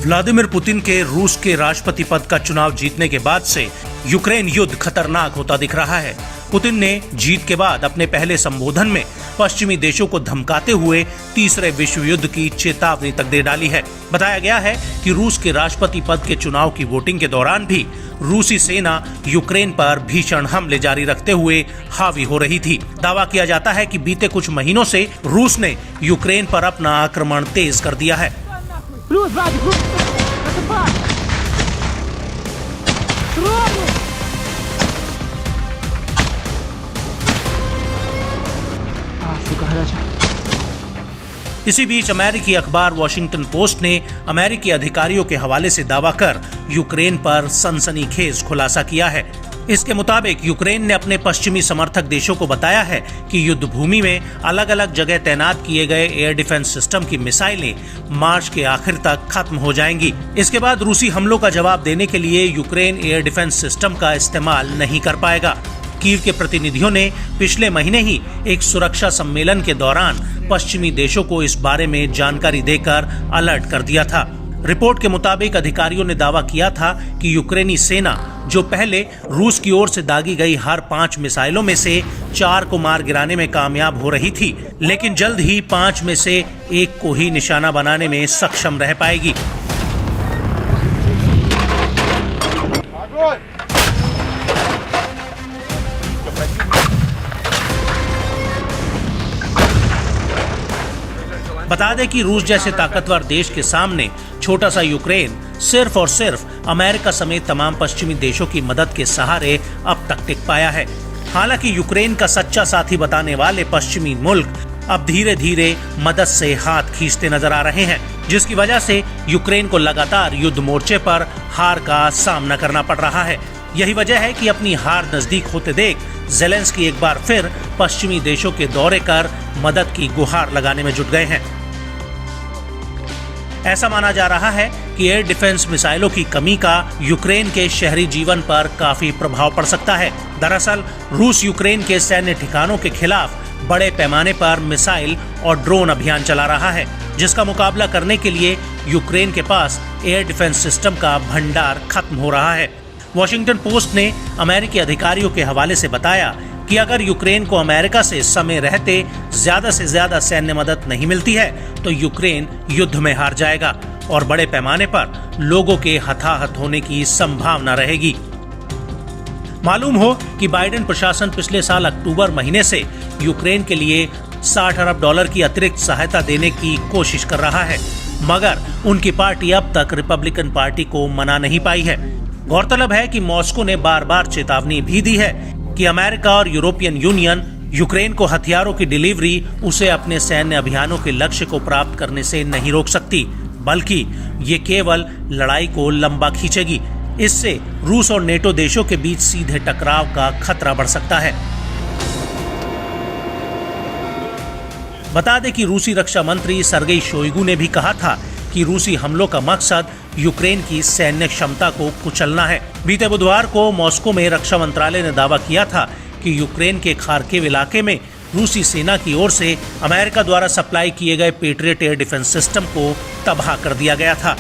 Vladimir Putin के रूस के राष्ट्रपति पद का चुनाव जीतने के बाद से यूक्रेन युद्ध खतरनाक होता दिख रहा है। पुतिन ने जीत के बाद अपने पहले संबोधन में पश्चिमी देशों को धमकाते हुए तीसरे विश्व युद्ध की चेतावनी तक दे डाली है। बताया गया है कि रूस के राष्ट्रपति पद के चुनाव की वोटिंग के दौरान भी रूसी सेना यूक्रेन पर भीषण हमले जारी रखते हुए हावी हो रही थी। दावा किया जाता है कि बीते कुछ महीनों से रूस ने यूक्रेन पर अपना आक्रमण तेज कर दिया है। इसी बीच अमेरिकी अखबार वॉशिंगटन पोस्ट ने अमेरिकी अधिकारियों के हवाले से दावा कर यूक्रेन पर सनसनीखेज खुलासा किया है। इसके मुताबिक यूक्रेन ने अपने पश्चिमी समर्थक देशों को बताया है कि युद्ध भूमि में अलग अलग जगह तैनात किए गए एयर डिफेंस सिस्टम की मिसाइलें मार्च के आखिर तक खत्म हो जाएंगी। इसके बाद रूसी हमलों का जवाब देने के लिए यूक्रेन एयर डिफेंस सिस्टम का इस्तेमाल नहीं कर पाएगा। कीव के प्रतिनिधियों ने पिछले महीने ही एक सुरक्षा सम्मेलन के दौरान पश्चिमी देशों को इस बारे में जानकारी देकर अलर्ट कर दिया था। रिपोर्ट के मुताबिक अधिकारियों ने दावा किया था कि यूक्रेनी सेना जो पहले रूस की ओर से दागी गई हर 5 मिसाइलों में से 4 को मार गिराने में कामयाब हो रही थी, लेकिन जल्द ही 5 में से 1 को ही निशाना बनाने में सक्षम रह पाएगी। बता दें कि रूस जैसे ताकतवर देश के सामने छोटा सा यूक्रेन सिर्फ और सिर्फ अमेरिका समेत तमाम पश्चिमी देशों की मदद के सहारे अब तक टिक पाया है। हालांकि यूक्रेन का सच्चा साथी बताने वाले पश्चिमी मुल्क अब धीरे धीरे मदद से हाथ खींचते नजर आ रहे हैं, जिसकी वजह से यूक्रेन को लगातार युद्ध मोर्चे पर हार का सामना करना पड़ रहा है। यही वजह है कि अपनी हार नजदीक होते देख ज़ेलेंस्की एक बार फिर पश्चिमी देशों के दौरे कर मदद की गुहार लगाने में जुट गए हैं। ऐसा माना जा रहा है कि एयर डिफेंस मिसाइलों की कमी का यूक्रेन के शहरी जीवन पर काफी प्रभाव पड़ सकता है। दरअसल रूस यूक्रेन के सैन्य ठिकानों के खिलाफ बड़े पैमाने पर मिसाइल और ड्रोन अभियान चला रहा है, जिसका मुकाबला करने के लिए यूक्रेन के पास एयर डिफेंस सिस्टम का भंडार खत्म हो रहा है। वॉशिंगटन पोस्ट ने अमेरिकी अधिकारियों के हवाले से बताया कि अगर यूक्रेन को अमेरिका से समय रहते ज्यादा से ज्यादा सैन्य मदद नहीं मिलती है तो यूक्रेन युद्ध में हार जाएगा और बड़े पैमाने पर लोगों के हताहत होने की संभावना रहेगी। मालूम हो कि बाइडेन प्रशासन पिछले साल अक्टूबर महीने से यूक्रेन के लिए $60 अरब की अतिरिक्त सहायता देने की कोशिश कर रहा है, मगर उनकी पार्टी अब तक रिपब्लिकन पार्टी को मना नहीं पाई है। गौरतलब है कि मॉस्को ने बार बार चेतावनी भी दी है कि अमेरिका और यूरोपियन यूनियन यूक्रेन को हथियारों की डिलीवरी उसे अपने सैन्य अभियानों के लक्ष्य को प्राप्त करने से नहीं रोक सकती, बल्कि ये केवल लड़ाई को लंबा खींचेगी। इससे रूस और नेटो देशों के बीच सीधे टकराव का खतरा बढ़ सकता है। बता दें कि रूसी रक्षा मंत्री सर्गेई शोइगु ने भी कहा था कि रूसी हमलों का मकसद यूक्रेन की सैन्य क्षमता को कुचलना है। बीते बुधवार को मॉस्को में रक्षा मंत्रालय ने दावा किया था कि यूक्रेन के खार्किव इलाके में रूसी सेना की ओर से अमेरिका द्वारा सप्लाई किए गए पेट्रियट एयर डिफेंस सिस्टम को तबाह कर दिया गया था।